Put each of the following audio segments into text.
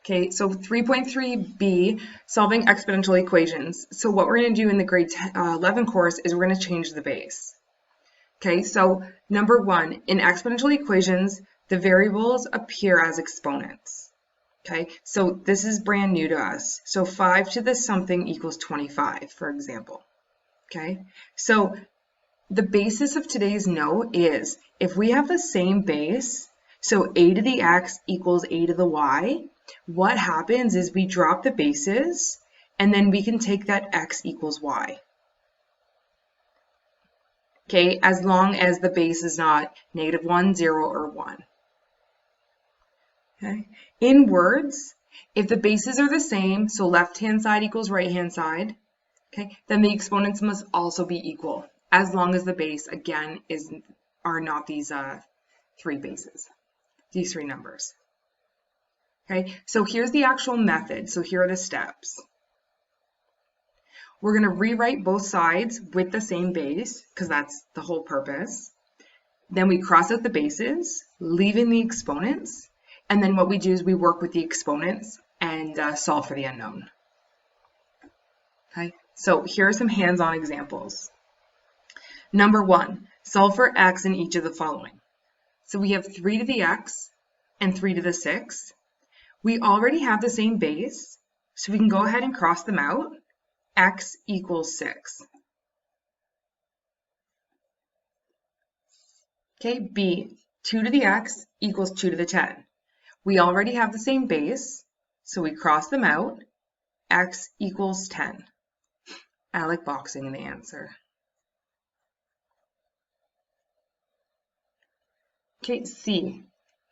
Okay, so 3.3b, solving exponential equations. So what we're going to do in the grade 11 course is we're going to change the base. Okay, so number one, in exponential equations, the variables appear as exponents. Okay, so this is brand new to us. So 5 to the something equals 25, for example. Okay, so the basis of today's note is if we have the same base, so a to the x equals a to the y, what happens is we drop the bases and then we can take that x equals y. Okay, as long as the base is not -1, 0, or 1. Okay, in words, if the bases are the same, so left-hand side equals right-hand side, okay, then the exponents must also be equal, as long as the base, again, are not these three bases, these three numbers. Okay, so here's the actual method. So here are the steps. We're going to rewrite both sides with the same base, because that's the whole purpose. Then we cross out the bases, leaving the exponents. And then what we do is we work with the exponents and solve for the unknown. Okay, so here are some hands-on examples. Number one, solve for x in each of the following. So we have 3 to the x and 3 to the 6. We already have the same base, so we can go ahead and cross them out. X equals 6. Okay, B, 2 to the x equals 2 to the 10. We already have the same base, so we cross them out. X equals 10. I like boxing in the answer. Okay, C,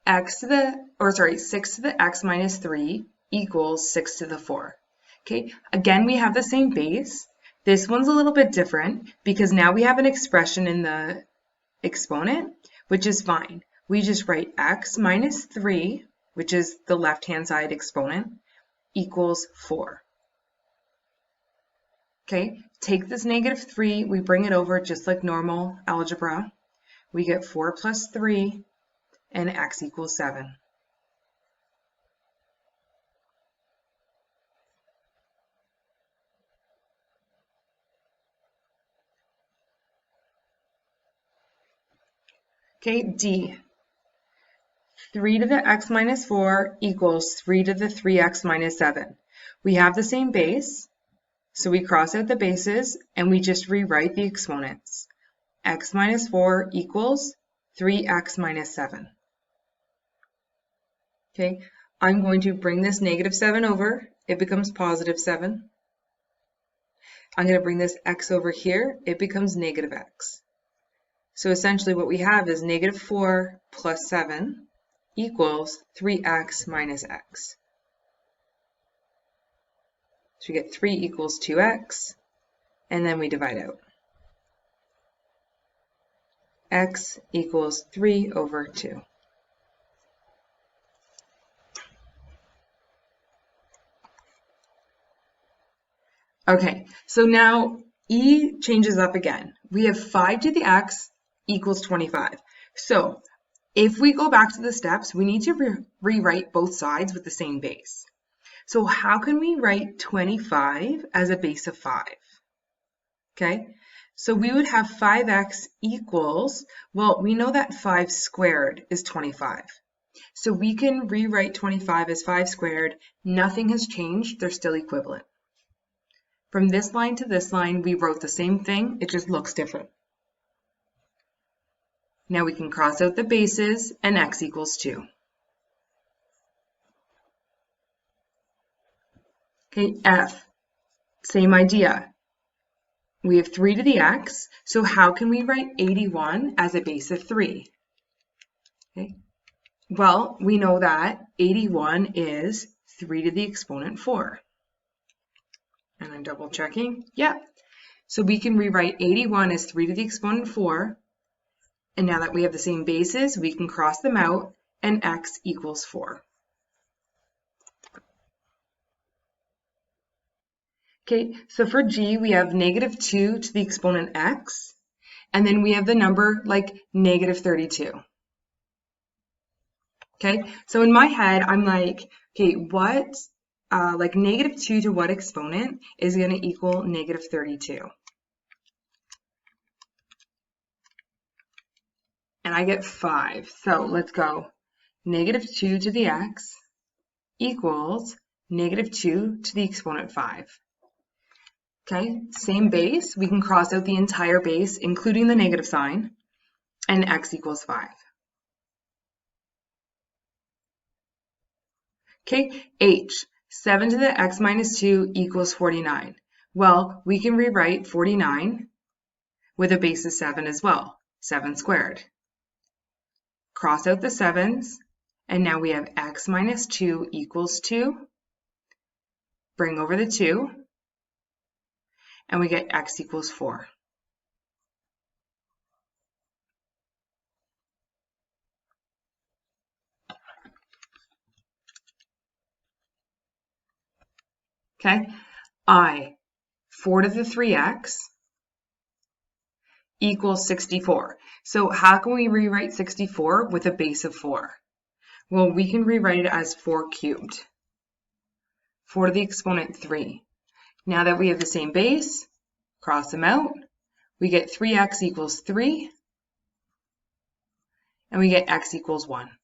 6 to the x minus 3 equals 6 to the 4. Okay, again, we have the same base. This one's a little bit different because now we have an expression in the exponent, which is fine. We just write x minus 3, which is the left-hand side exponent, equals 4. Okay, take this -3, we bring it over just like normal algebra. We get 4 plus 3, and x equals 7. Okay, D, 3 to the x minus 4 equals 3 to the 3x minus 7. We have the same base, so we cross out the bases and we just rewrite the exponents. X minus 4 equals 3x minus 7. Okay, I'm going to bring this -7 over. It becomes +7. I'm going to bring this x over here. It becomes -x. So essentially what we have is -4 plus 7 equals 3x minus x. So we get 3 equals 2x, and then we divide out. X equals 3 over 2. Okay, so now E changes up again. We have 5 to the x equals 25. So if we go back to the steps, we need to rewrite both sides with the same base. So how can we write 25 as a base of 5? Okay, so we would have 5x equals, well, we know that 5 squared is 25. So we can rewrite 25 as 5 squared. Nothing has changed. They're still equivalent. From this line to this line, we wrote the same thing. It just looks different. Now we can cross out the bases and x equals 2. Okay, F, same idea. We have 3 to the x, so how can we write 81 as a base of 3? Okay. Well, we know that 81 is 3 to the exponent 4. And I'm double checking. Yeah. So we can rewrite 81 as 3 to the exponent 4. And now that we have the same bases, we can cross them out, and x equals 4. Okay, so for G, we have -2 to the exponent x, and then we have the number like -32. Okay, so in my head, I'm like, okay, what, like -2 to what exponent is going to equal -32? And I get 5. So let's go. -2 to the x equals -2 to the exponent 5. Okay, same base. We can cross out the entire base, including the negative sign, and x equals 5. Okay, h, 7 to the x minus 2 equals 49. Well, we can rewrite 49 with a base of 7 as well, 7 squared. Cross out the 7's, and now we have x minus 2 equals 2. Bring over the 2, and we get x equals 4. Okay, I, 4 to the 3x equals 64. So how can we rewrite 64 with a base of 4? Well, we can rewrite it as 4 cubed. 4 to the exponent 3. Now that we have the same base, cross them out. We get 3x equals 3, and we get x equals 1.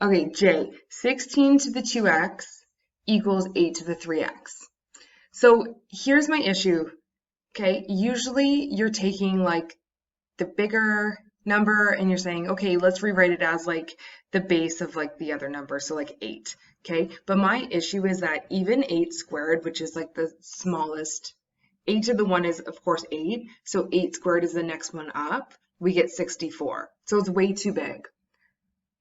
Okay, J, 16 to the 2x equals 8 to the 3x. So here's my issue, okay? Usually you're taking like the bigger number and you're saying, okay, let's rewrite it as like the base of like the other number, so like 8, okay? But my issue is that even 8 squared, which is like the smallest, 8 to the 1 is of course 8, so 8 squared is the next one up, we get 64. So it's way too big.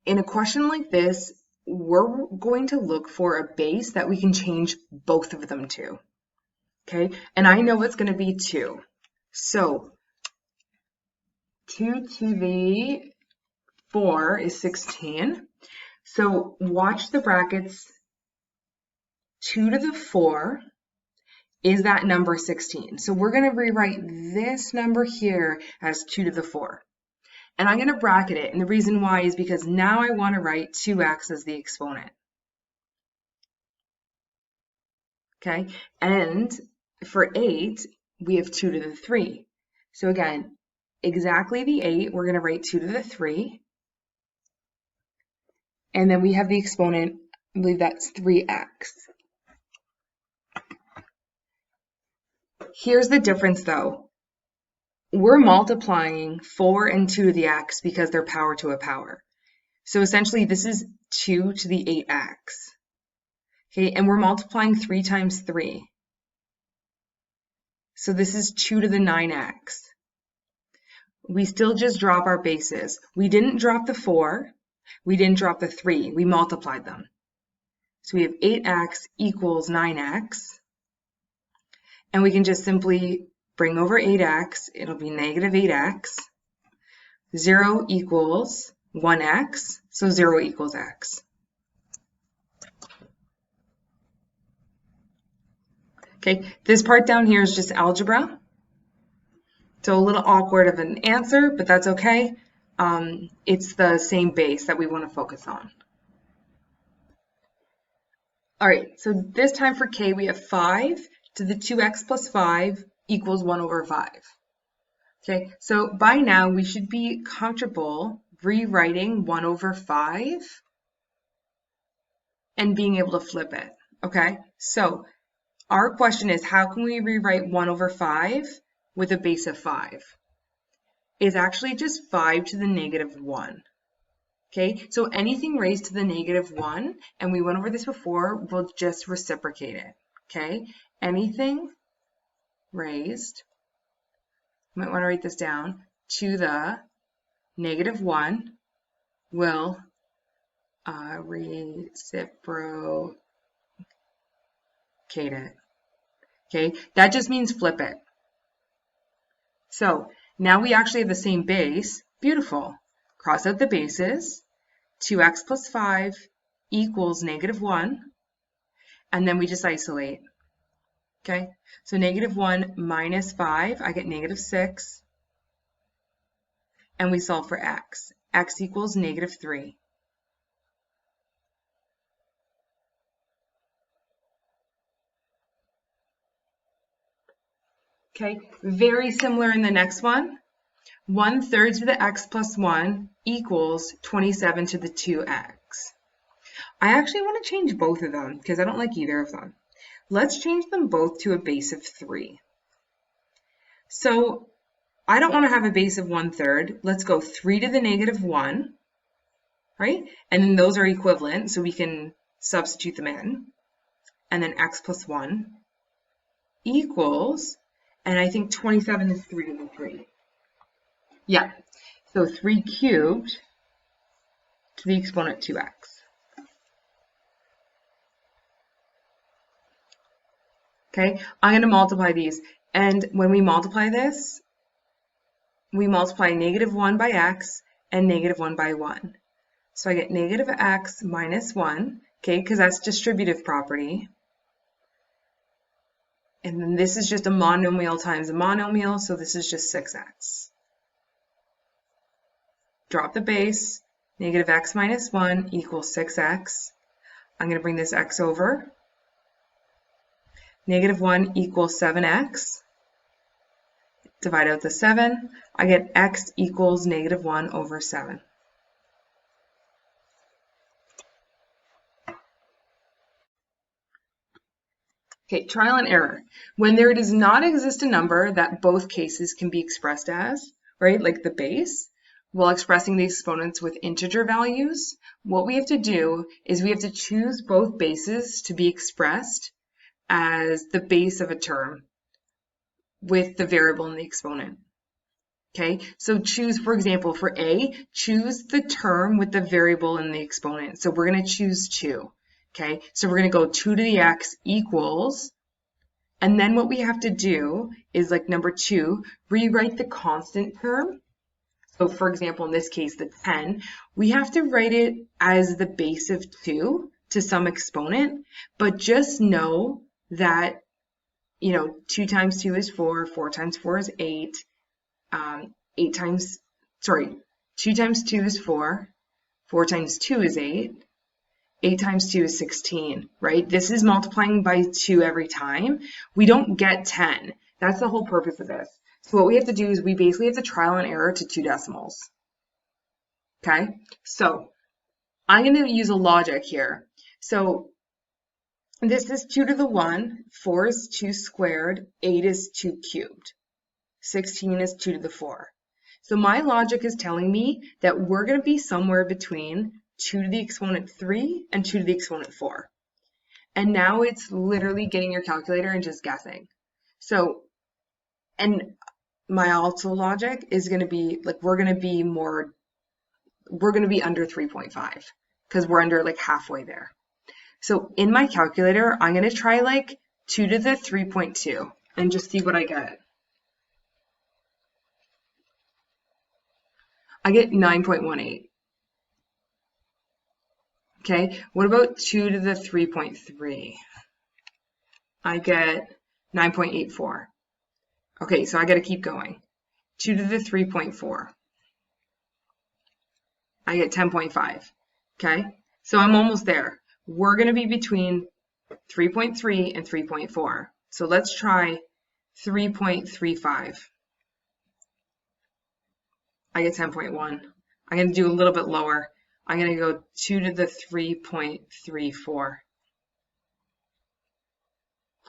In a question like this, we're going to look for a base that we can change both of them to, okay? And I know it's going to be 2. So 2 to the 4 is 16. So watch the brackets. 2 to the 4 is that number 16. So we're going to rewrite this number here as 2 to the 4. And I'm going to bracket it. And the reason why is because now I want to write 2x as the exponent. Okay, and for 8, we have 2 to the 3. So again, exactly the 8, we're going to write 2 to the 3. And then we have the exponent, I believe that's 3x. Here's the difference though. We're multiplying 4 and 2 to the x because they're power to a power. So essentially this is 2 to the 8x. Okay, and we're multiplying 3 times 3. So this is 2 to the 9x. We still just drop our bases. We didn't drop the 4. We didn't drop the 3. We multiplied them. So we have 8x equals 9x. And we can just simply bring over 8x. It'll be negative 8x. 0 equals 1x. So 0 equals x. Okay, this part down here is just algebra. So a little awkward of an answer, but that's okay. It's the same base that we want to focus on. All right, so this time for k, we have 5 to the 2x plus 5 equals 1 over 5. Okay, so by now we should be comfortable rewriting 1 over 5 and being able to flip it. Okay, so our question is, how can we rewrite 1 over 5 with a base of 5? It's actually just 5 to the negative 1. Okay, so anything raised to the negative 1, and we went over this before, we'll just reciprocate it. Okay, anything raised, you might want to write this down, to the negative 1 will reciprocate it. Okay, that just means flip it. So now we actually have the same base. Beautiful. Cross out the bases. 2x plus 5 equals negative 1. And then we just isolate. Okay, so -1 minus 5, I get -6. And we solve for x. X equals -3. Okay, very similar in the next one. 1/3 to the x plus 1 equals 27 to the 2x. I actually want to change both of them because I don't like either of them. Let's change them both to a base of 3. So I don't want to have a base of 1/3. Let's go 3 to the -1, right? And then those are equivalent, so we can substitute them in. And then x plus 1 equals, and I think 27 is 3 to the 3. Yeah, so 3 cubed to the exponent 2x. Okay, I'm going to multiply these. And when we multiply this, we multiply -1 by x and -1 by 1. So I get -x minus 1, okay, because that's distributive property. And then this is just a monomial times a monomial, so this is just 6x. Drop the base, -x minus 1 equals 6x. I'm going to bring this x over. -1 equals 7x. Divide out the 7. I get x equals -1 over 7. Okay, trial and error. When there does not exist a number that both cases can be expressed as, right, like the base, while expressing the exponents with integer values, what we have to do is we have to choose both bases to be expressed as the base of a term with the variable and the exponent. Okay, so choose, for example, for A, choose the term with the variable and the exponent. So we're going to choose 2. Okay, so we're going to go 2 to the x equals, and then what we have to do is, like number 2, rewrite the constant term. So for example, in this case, the 10, we have to write it as the base of 2 to some exponent, but just know that, 2 times 2 is 4, 4 times 4 is 8, 2 times 2 is 4, 4 times 2 is 8, 8 times 2 is 16, right? This is multiplying by 2 every time. We don't get 10. That's the whole purpose of this. So what we have to do is we basically have to trial and error to 2 decimals. Okay, so I'm going to use a logic here. So this is 2 to the 1, 4 is 2 squared, 8 is 2 cubed, 16 is 2 to the 4. So my logic is telling me that we're going to be somewhere between 2 to the exponent 3 and 2 to the exponent 4. And now it's literally getting your calculator and just guessing. So, and my also logic is going to be like, we're going to be under 3.5 because we're under like halfway there. So in my calculator, I'm going to try like 2 to the 3.2 and just see what I get. I get 9.18. Okay, what about 2 to the 3.3? I get 9.84. Okay, so I got to keep going. 2 to the 3.4. I get 10.5. Okay, so I'm almost there. We're going to be between 3.3 and 3.4. So let's try 3.35. I get 10.1. I'm going to do a little bit lower. I'm going to go 2 to the 3.34.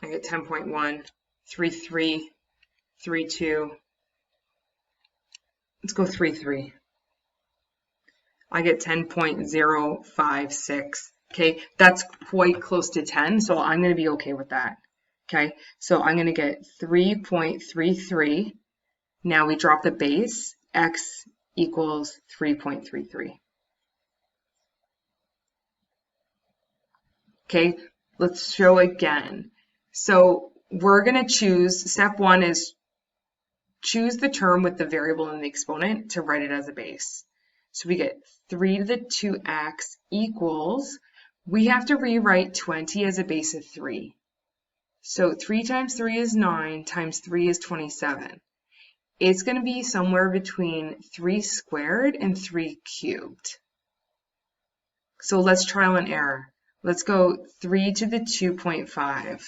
I get 10.1, 33, 32. Let's go 33. I get 10.056. Okay, that's quite close to 10, so I'm going to be okay with that. Okay, so I'm going to get 3.33. Now we drop the base. X equals 3.33. Okay, let's show again. So we're going to choose, step 1 is choose the term with the variable and the exponent to write it as a base. So we get 3 to the 2x equals, we have to rewrite 20 as a base of 3. So 3 times 3 is 9, times 3 is 27. It's going to be somewhere between 3 squared and 3 cubed. So let's trial and error. Let's go 3 to the 2.5.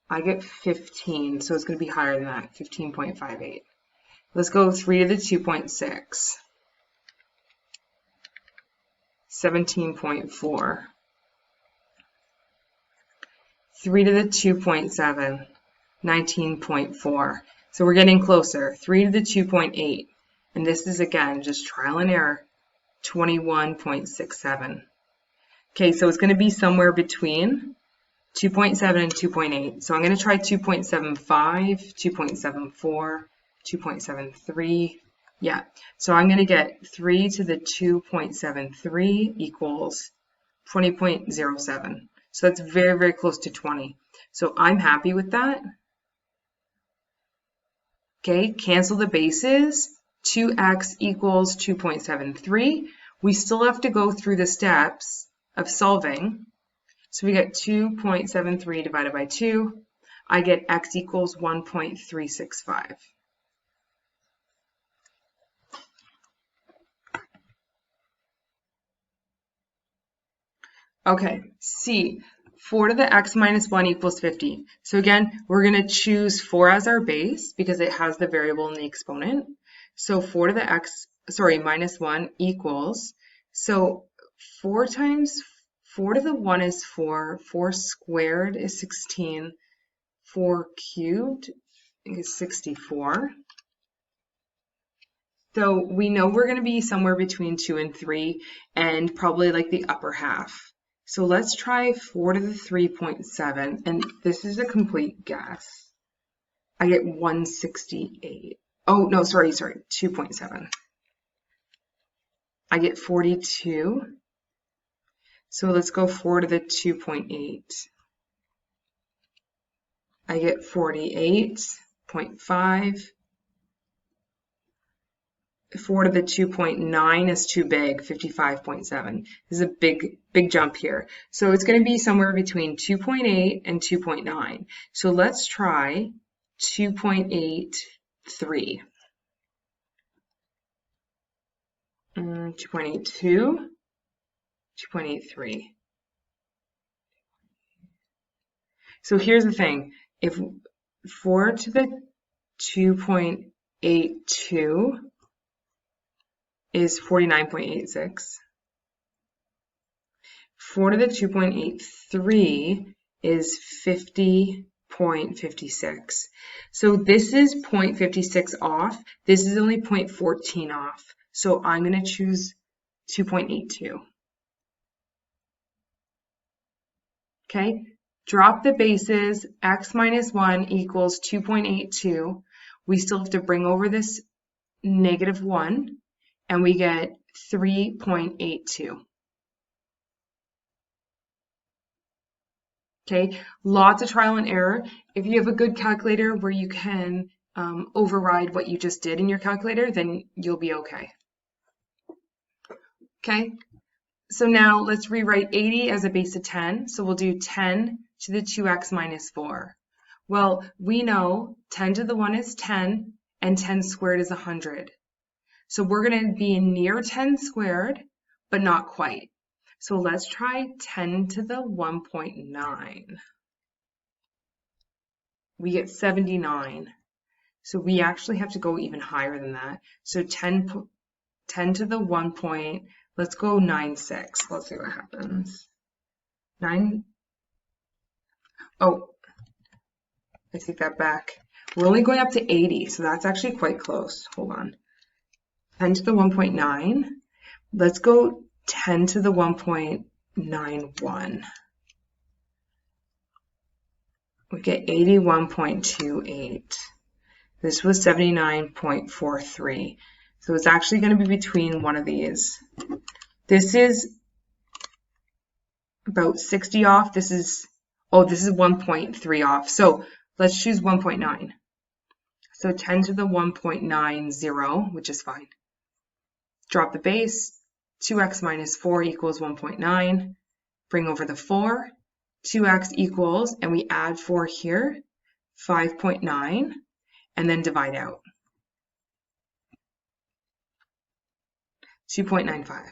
I get 15, so it's going to be higher than that, 15.58. Let's go 3 to the 2.6. 17.4. 3 to the 2.7, 19.4. So we're getting closer. 3 to the 2.8. And this is, again, just trial and error, 21.67. Okay, so it's going to be somewhere between 2.7 and 2.8. So I'm going to try 2.75, 2.74, 2.73. Yeah, so I'm going to get 3 to the 2.73 equals 20.07. So that's very, very close to 20. So I'm happy with that. Okay, cancel the bases. 2x equals 2.73. We still have to go through the steps of solving. So we get 2.73 divided by 2. I get x equals 1.365. Okay, C, 4 to the x minus 1 equals 50. So again, we're going to choose 4 as our base because it has the variable in the exponent. So 4 to the x, minus 1 equals, so 4 times 4 to the 1 is 4, 4 squared is 16, 4 cubed is 64. So we know we're going to be somewhere between 2 and 3 and probably like the upper half. So let's try 4 to the 3.7, and this is a complete guess. I get 168. Oh, no, sorry, 2.7. I get 42. So let's go 4 to the 2.8. I get 48.5. 4 to the 2.9 is too big, 55.7. This is a big jump here. So it's going to be somewhere between 2.8 and 2.9. So let's try 2.83. 2.82, 2.83. So here's the thing. If 4 to the 2.82 is 49.86. 4 to the 2.83 is 50.56. So this is 0.56 off. This is only 0.14 off. So I'm going to choose 2.82. Okay, drop the bases. X minus 1 equals 2.82. We still have to bring over this negative 1. And we get 3.82. Okay, lots of trial and error. If you have a good calculator where you can override what you just did in your calculator, then you'll be okay. Okay, so now let's rewrite 80 as a base of 10. So we'll do 10 to the 2x minus 4. Well, we know 10 to the 1 is 10, and 10 squared is 100. So we're going to be near 10 squared, but not quite. So let's try 10 to the 1.9. We get 79. So we actually have to go even higher than that. So 10 to the 1 point, let's go 96. Let's see what happens. 9. Oh, I take that back. We're only going up to 80, so that's actually quite close. Hold on. 10 to the 1.9. Let's go 10 to the 1.91. We get 81.28. This was 79.43. So it's actually going to be between one of these. This is about 60 off. This is 1.3 off. So let's choose 1.9. So 10 to the 1.90, which is fine. Drop the base. 2x minus 4 equals 1.9. bring over the 4, 2x equals, and we add 4 here, 5.9, and then divide out. 2.95.